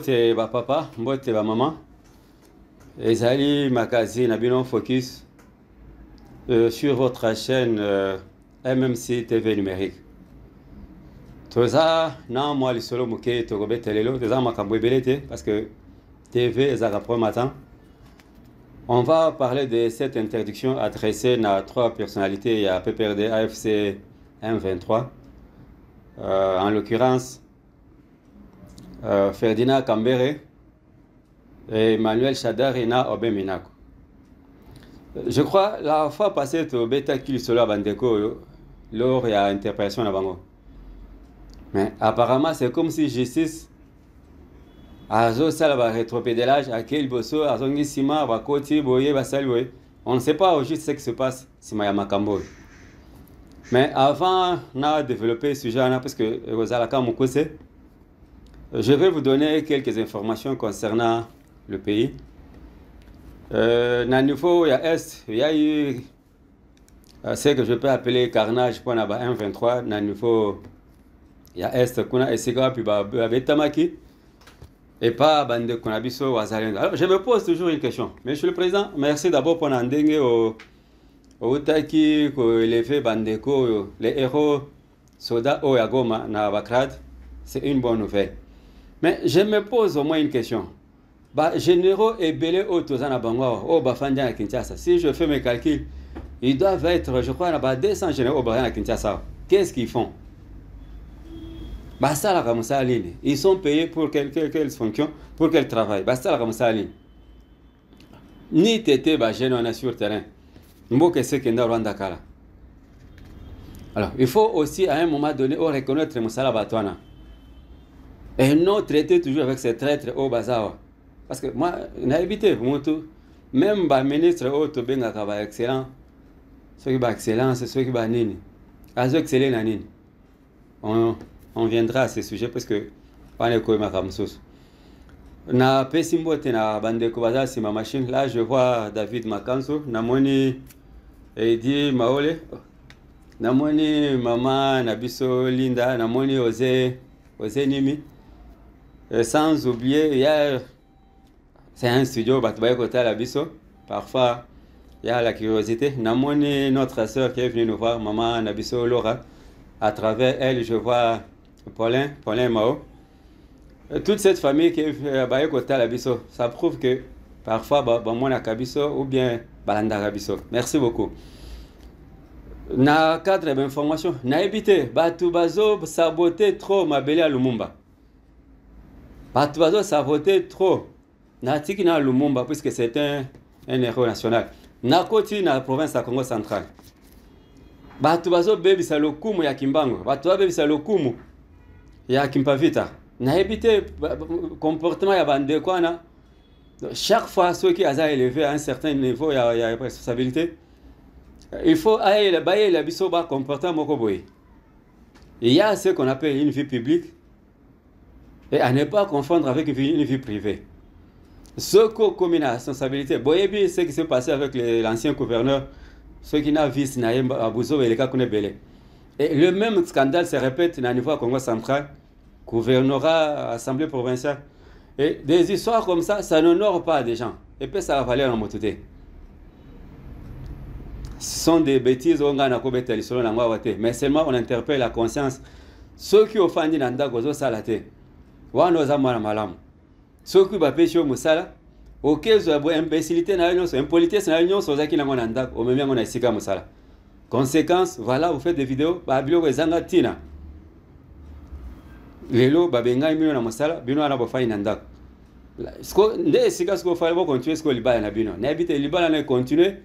Mbote ba papa, mbote ba maman. Ezali magazine Abino Focus sur votre chaîne MMC TV numérique. Toza na moi le solo muke to gobe telelo, toza makambo ebelete parce que TV ezaka pro matin. On va parler de cette interdiction adressée à trois personnalités à PPRD AFC M23. En l'occurrence Ferdinand Kambere et Emmanuel Shadarina Obeminako. Je crois la fois passée au bêta qu'il solo bandeko lors il y a interpellation à bango. Mais apparemment c'est comme si justice azo sala ba rétropédalage à quel bosso azongi sima ba koti boye ba salwe. On ne sait pas au juste ce qui se passe sima ya makambo. Mais avant de développer ce sujet parce que Rosalaka Mukose, je vais vous donner quelques informations concernant le pays. Dans niveau Est, il y a eu ce que je peux appeler carnage pour la M23. Dans niveau Est, qu'on a essayé avec Tamaki et pas Bande Konabiso ou Azalendo. Alors je me pose toujours une question. Monsieur le Président, merci d'abord pour l'ending au Taki, élevé Bandeko, les héros soda Oyagoma na Bakrad. C'est une bonne nouvelle. Mais je me pose au moins une question. Généraux et belé au Tozana Bango, au Bafandia à Kinshasa. Si je fais mes calculs, ils doivent être, je crois, là-bas 200 généraux au Bafandia à Kinshasa. Qu'est-ce qu'ils font? Ils sont payés pour quelle fonction, pour quel travail. Ni tété, on est sur le terrain. Alors, il faut aussi à un moment donné reconnaître Moussala Batouana. Et non traiter toujours avec ces traîtres au bazar. Parce que moi, j'ai évité, même le ministre Oto Benga excellent, ceux qui sont excellents, c'est ceux qui sont nini. Azo excellent nini. On viendra à ce sujet parce que on est comme Ramsos. Na pesimbote na bande kobaza si ma machine là je vois David Makanso, namoni Edi Maole, namoni maman Nabiso Linda, namoni Ose Nimi. Sans oublier, hier, c'est un studio, parfois, il y a la curiosité. Namoni, notre soeur qui est venue nous voir, maman Nabiso Laura, à travers elle, je vois Paulin Mao. Toute cette famille qui est venue, ça prouve que parfois, Bamona Kabiso ou bien Balanda Kabiso. Merci beaucoup. Na cadre d'information, na évité, Batubazo saboté trop ma belle à Lumumba. Batubazo saboté trop. Natiki na Lumumba puisque c'est un héros national. Nakoti na province à Congo central. Batubazo bebi sa lokumu ya Kimbango. Batubazo bebi sa lokumu ya Kimpavita. Na évité comportement ya bande kwana. Chaque fois ceux qui ont élevé à un certain niveau, il y a responsabilité. Il faut aller la bisoba comportement mokoboy. Il y a ce qu'on appelle une vie publique et à ne pas confondre avec une vie privée. Ce qui a responsabilité, boyebi ce qui s'est passé avec l'ancien gouverneur, ceux qui n'ont vu Sinaïm Abouzo et les cas qu'on est belé. Et le même scandale se répète au niveau Congo central, gouvernorat, assemblée provinciale. Et des histoires comme ça n'honore pas des gens. Et puis ça va valer en mototé. Ce sont des bêtises, mais seulement on interpelle la conscience. Ceux qui offendent Nanda Gozo Salate, Wanoza Malam, ceux qui bapêchent au Moussala, auquel ils ont imbécilité, impolitesse, Sozaki Namonanda, au même moment, on a Sika Moussala. Conséquence, voilà, vous faites des vidéos, Babilo et Zangatina. Lelo, Babenga, Mino Moussala, Bino Anabofai Nanda. Nde Sika Sko Falbo continue ce que Liba Nabino. N'habite Liba n'a continué.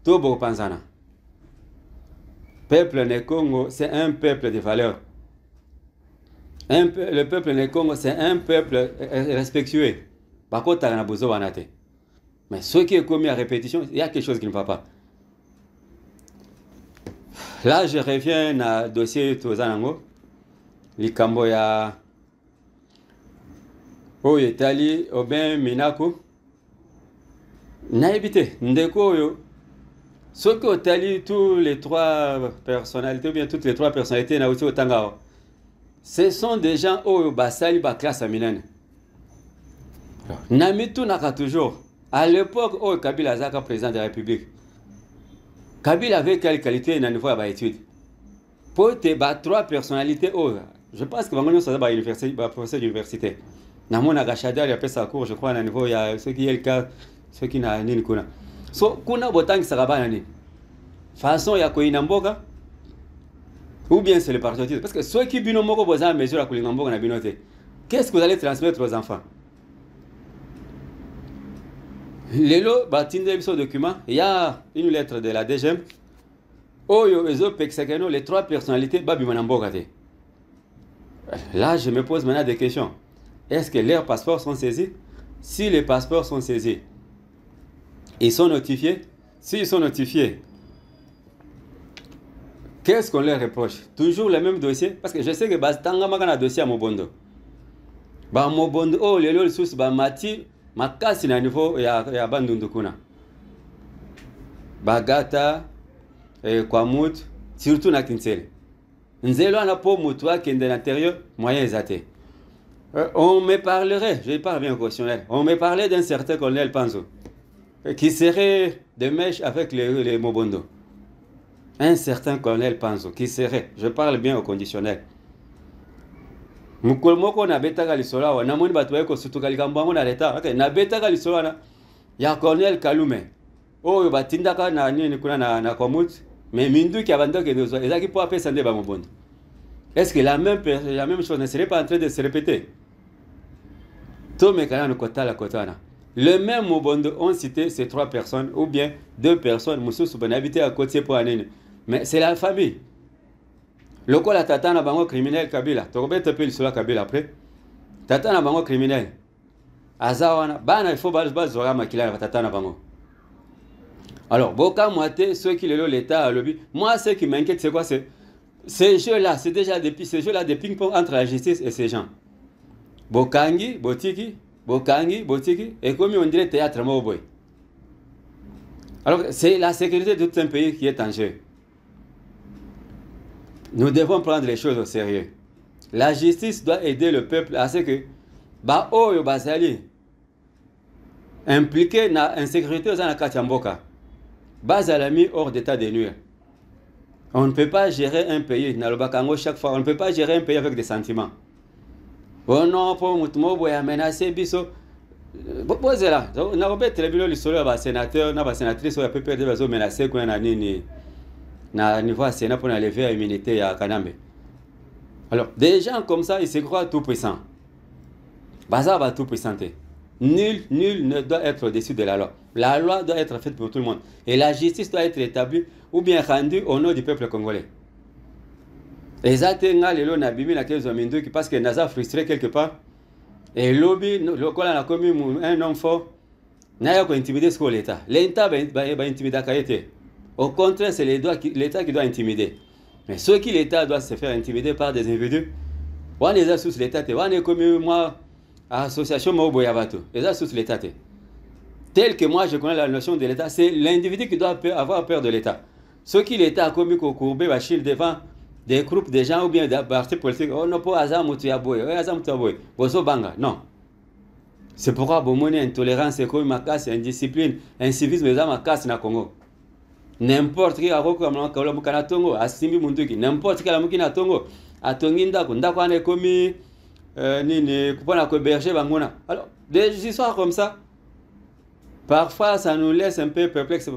Tobo Panzana. Peuple du Congo, c'est un peuple de valeur. Le peuple du Congo, c'est un peuple respectueux. Par contre, mais ce qui est commis à répétition, il y a quelque chose qui ne va pas. Là, je reviens au dossier Tozanango. Likambo ya Oyetali, Oben Minako. Naibite, Ndeko yo. Ceux qui ont tali tous les trois personnalités, ou bien toutes les trois personnalités, ce sont des gens qui ont basali la classe amilène. Namitu naka toujours. À l'époque où Kabila Azaka président de la République, Kabila avait quelle qualité dans le niveau de l'étude? Pour te battre trois personnalités, je pense que Bangonio Sosa est professeur d'université. Namona Gachada, il a fait sa cours, je crois, à niveau, il y a ceux qui est le cas, ceux qui n'ont ni kuna. So, kuna botang sarabana ni. Façon, il y a quoi inamboka? Ou bien c'est le patriotisme? Parce que ceux qui bino moko boza mesure à kulingamboka na binote. Qu'est-ce que vous allez transmettre aux enfants? Lelo, batinde ce document, il y a une lettre de la DGM. Oyo, les trois personnalités, babi manamboka te. Là, je me pose maintenant des questions. Est-ce que leurs passeports sont saisis? Si les passeports sont saisis, ils sont notifiés? S'ils sont notifiés, qu'est-ce qu'on leur reproche? Toujours le même dossier? Parce que je sais que Bastanga Magana dossier à Mobondo. Ba Mobondo, oh, les lois sous Mati, Makasi na niveau ya Bandundukuna. Bagata, Kwamut, surtout na Kinsele. Nzelo na po mutua qui est de l'intérieur, moyen exaté. On me parlerait, je parle bien au questionnel, on me parlait d'un certain colonel Panzo, qui serait de mèche avec les Mobondo. Un certain colonel Panzo, qui serait, je parle bien au conditionnel. Mukolmoko na betaka lisola wa namoni batuwe ko sutukali kambango na leta. Okay, na betaka lisola na ya colonel Kalume. Oh batindaka na nini kuna na komut, mais mindu ki abanda ke dozo ezaki po apesa nde ba Mobondo. Est-ce que la même chose ne serait pas en train de se répéter? Le même Mobondo ont cité ces trois personnes, ou bien deux personnes, Moussou habité à côté pour Anine. Mais c'est la famille. Le quoi la tatana bango criminel Kabila. Tu peux te sur la Kabila après. Tatana bango criminel. Azawana, bana il faut bazora makila tatana bango. Alors, Boka Moite, ceux qui le l'État à lobby. Moi, ce qui m'inquiète, c'est quoi? C'est ces jeux-là, c'est déjà des ping-pong entre la justice et ces gens. Bokangi, Botiki, et comme on dirait théâtre Moboy. Alors, c'est la sécurité de tout un pays qui est en jeu. Nous devons prendre les choses au sérieux. La justice doit aider le peuple à ce que, Oyo Basali, impliqué dans l'insécurité aux Anakatiamboka, Bazalami hors d'état de nuire. On ne peut pas gérer un pays, dans le Bakango chaque fois, on ne peut pas gérer un pays avec des sentiments. Oh non, pour Moutmobo, il a menacé Bisso. Posez là, on a repris le l'histoire de sénateur, na sénatrice, on a pu perdre les menacés qu'on a ni na niveau Sénat pour enlever l'immunité à Kanambe. Alors, des gens comme ça, ils se croient tout puissants. Baza va tout puissant. Nul ne doit être au-dessus de la loi. La loi doit être faite pour tout le monde. Et la justice doit être établie ou bien rendue au nom du peuple congolais. Exactement, les lois n'abîment la case de parce que Naza frustré quelque part. Et lobby, le col a commis un homme fort. N'a pas intimidé ce que l'État. L'État va intimider Kaïté. Au contraire, c'est l'État qui doit intimider. Mais ceux qui l'État doit se faire intimider par des individus, on les a sous l'État, on est comme moi, association Moboyabato, les a sous l'État. Tel que moi je connais la notion de l'État, c'est l'individu qui doit avoir peur de l'État. Ceux qui l'État a commis au courbé, Bachil devant des groupes de gens ou bien des partis politiques, oh non, pas Azamutiaboy, Azamutiaboy, Bozo Banga, non. C'est pourquoi Bomoni, intolérance, économie, indiscipline, incivisme, les âmes casse na Congo. N'importe qui a recommandé à Tongo, à Simbi Munduki, n'importe qui a mouki na Tongo, à Tonginda, Kundakwane est commis, ni Kupana Koberger, Bangona. Alors, des histoires comme ça, parfois ça nous laisse un peu perplexes.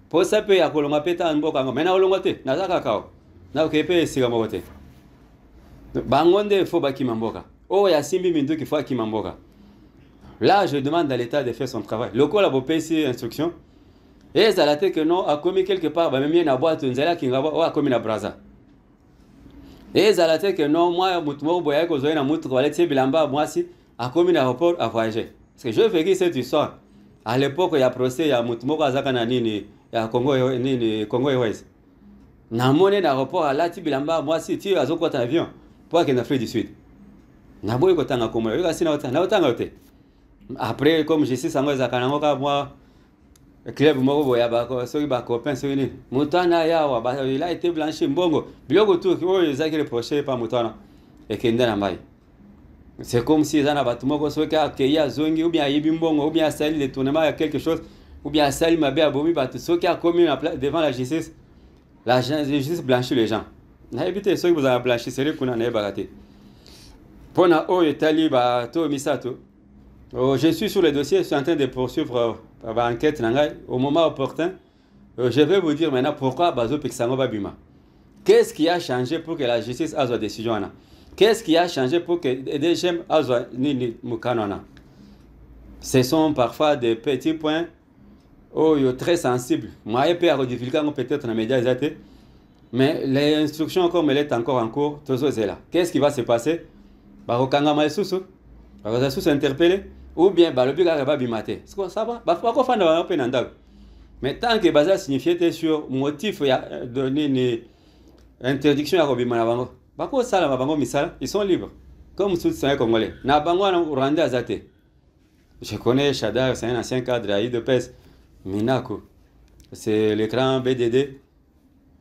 Pour ça, il y a Koloma Peta en Bokango, mais na Olongote, Nazaka Kao, na Okepe Sigamote. Bangonde, il faut Bakimamboka. Oh, il y a Simbi Munduki, il faut Akimamboka. Là, je demande à l'État de faire son travail. Le col a beau payer instruction. Et ça a été que non, a commis quelque part, même bien à boîte, on a commis la braza. Et ça a été que non, moi, Moutmo, Boya, Kozoé, na Moutou, Valetier, Bilamba, moi aussi, a commis l'aéroport à voyager. Parce que je vécu cette histoire. À l'époque, il y a procès, il y a Moutmo, Kazakana, Nini, il y a Congo Airways. Na monnaie d'aéroport à Lati, Bilamba, moi aussi, tu as un avion pour qu'il y ait Afrique du Sud. Na boy, Kotanga, Congo, il y a autant. Après, comme je sais, ça m'a dit, moi, club moko boya bako soki ba copain soki ni mutana yawa ba il a été blanchi mbongo biloko tout oyo ezaki reproché par mutana ekende na mai C'est comme si ils en avaient tout le monde qui a accueilli à Zongi, ou bien à Yibimbongo, ou bien à Sali, les tournements, il y a quelque chose, ou bien à Sali, Mabé, à Bomi, ceux qui ont commis devant la justice blanchit les gens. N'a évité ceux qui vous ont blanchi, c'est eux qui n'ont pas baraté. Pour Itali, Misato. Je suis sur le dossier, je suis en train de poursuivre l'enquête. Au moment opportun, je vais vous dire maintenant pourquoi Bazo Pixango va bima. Qu'est-ce qui a changé pour que la justice ait une décision? Qu'est-ce qui a changé pour que des gens aient une décision? Ce sont parfois des petits points très sensibles. Moi, je peux redivulguer peut-être dans les médias, mais les instructions comme elles sont encore en cours, qu'est-ce qui va se passer? Barokanga Sous interpellé ou bien le but va bimater. Ça va? Pourquoi faire un peu d'endroit? Mais tant que Baza signifiait sur motif de donner une interdiction à Robimanabango, ils sont libres. Comme tous les Congolais. Nabango Rwanda Azate. Je connais Chadar, c'est un ancien cadre à IDPS. Minako, c'est l'écran BDD.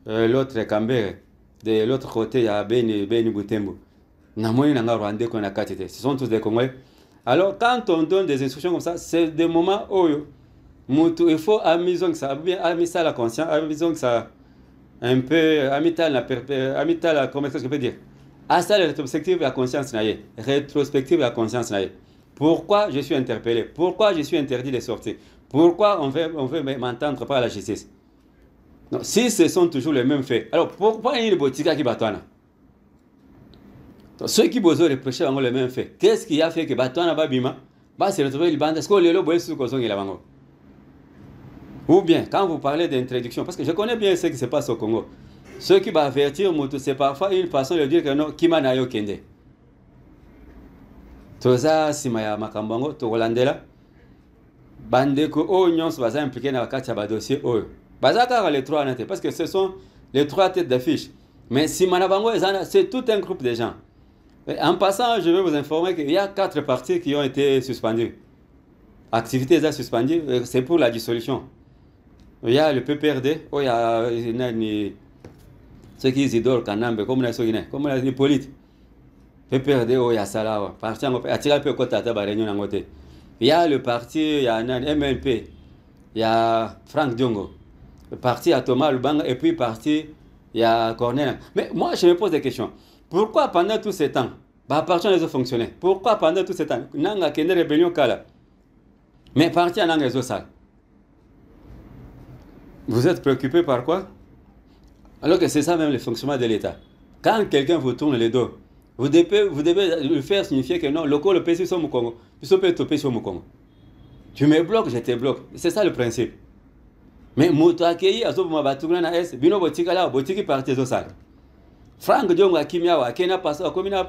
L'autre Kambere. De l'autre côté, il y a Beni Boutembo. Ce sont tous des Congolais. Alors, quand on donne des instructions comme ça, c'est des moments où il faut amuser la conscience, amuser ça un peu, comment est-ce que je peux dire? À ça, la rétrospective de la conscience, rétrospective de la conscience. Pourquoi je suis interpellé? Pourquoi je suis interdit de sortir? Pourquoi on veut m'entendre par la justice? Non, si ce sont toujours les mêmes faits, alors pourquoi il y a une boutique qui batouana? Ceux qui vous ont reproché ont les mêmes faits. Qu'est-ce qui a fait que batouana va bima? C'est retrouver le bande. Est-ce que le lobo est sous Kozong et la bango? Ou bien, quand vous parlez d'introduction, parce que je connais bien ce qui se passe au Congo, ceux qui vont avertir, c'est parfois une façon de dire que non, Kima na yo kende. Toza simaya makambango, to Rolandela, bandeko o nyons baza impliqué dans le dossier o. Baza car les trois nete, parce que ce sont les trois têtes d'affiche. Mais Simanabango, c'est tout un groupe de gens. En passant, je vais vous informer qu'il y a 4 partis qui ont été suspendus. Activités suspendues, c'est pour la dissolution. Il y a le PPRD, il y a ceux qui Isidore Kanambe, comme on a dit Hippolyte. PPRD, il y a ça parti il y a le parti, il y a MLP, il y a Franck Diongo. Le parti à Thomas Lubanga et puis parti, il y a Cornel. Mais moi, je me pose des questions. Pourquoi pendant tous ces temps, parti les autres fonctionnaires, pourquoi pendant tous ces temps, Nanga Kende Rébellion Kala, mais parti à Nanga les autres vous êtes préoccupé par quoi? Alors que c'est ça même le fonctionnement de l'État. Quand quelqu'un vous tourne le dos, vous devez lui faire signifier que non, le corps le PC sur mon Congo, tu peux te sur mon Congo. Tu me bloques, je te bloque. C'est ça le principe. Mais moto accueilli à Zobuma Batugana na S, Bino Botikala, Botiki parti aux salles. Franck Diongo a Kimia, a Kena passe, a Komina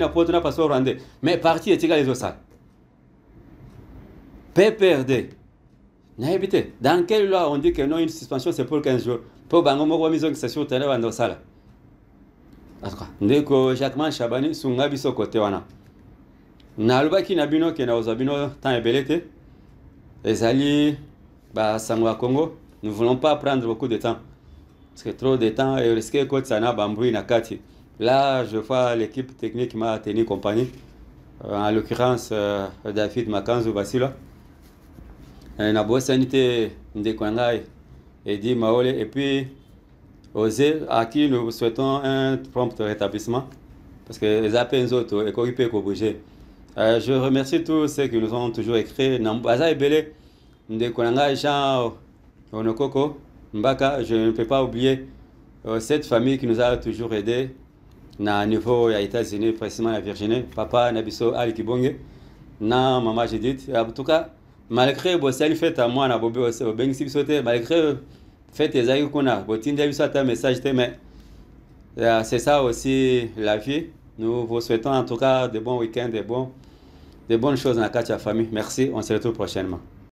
Potona passe au Rwandais, mais parti et Tika les autres salles. PPRD. Dans quelle loi on dit que non, une suspension c'est pour 15 jours? Pour Bangomo, mise en station de terrain dans salle. Ndeko Jacquemin Chabani, Sunga biso côté wana. Nalobaki na bino ke na ozabino temps ebelete. Ezali Sangwa Congo, nous ne voulons pas prendre beaucoup de temps. Parce que trop de temps et risquer que ça n'a bamboui na kati. Là, je vois l'équipe technique m'a tenu compagnie. En l'occurrence, David Makanzu Basila. Na Bosanité Ndekwangai et Di Maole. Et puis, Osé, à qui nous souhaitons un prompt rétablissement. Parce que les appels autres, et qu'on peut bouger. Je remercie tous ceux qui nous ont toujours écrit. Nambaza Ebele, Ndekwangai Jean Onokoko, Mbaka, je ne peux pas oublier cette famille qui nous a toujours aidés. Na niveau des États-Unis, précisément la Virginie, papa Nabiso Ali Kibonge, na maman Judith. En tout cas, malgré Bossel fait à moi, na Bobo au Bengsi Sote, malgré fait des aïeux qu'on a, Botinda Bissata message mais c'est ça aussi la vie. Nous vous souhaitons en tout cas de bons week-ends, de bonnes choses dans la famille. Merci, on se retrouve prochainement.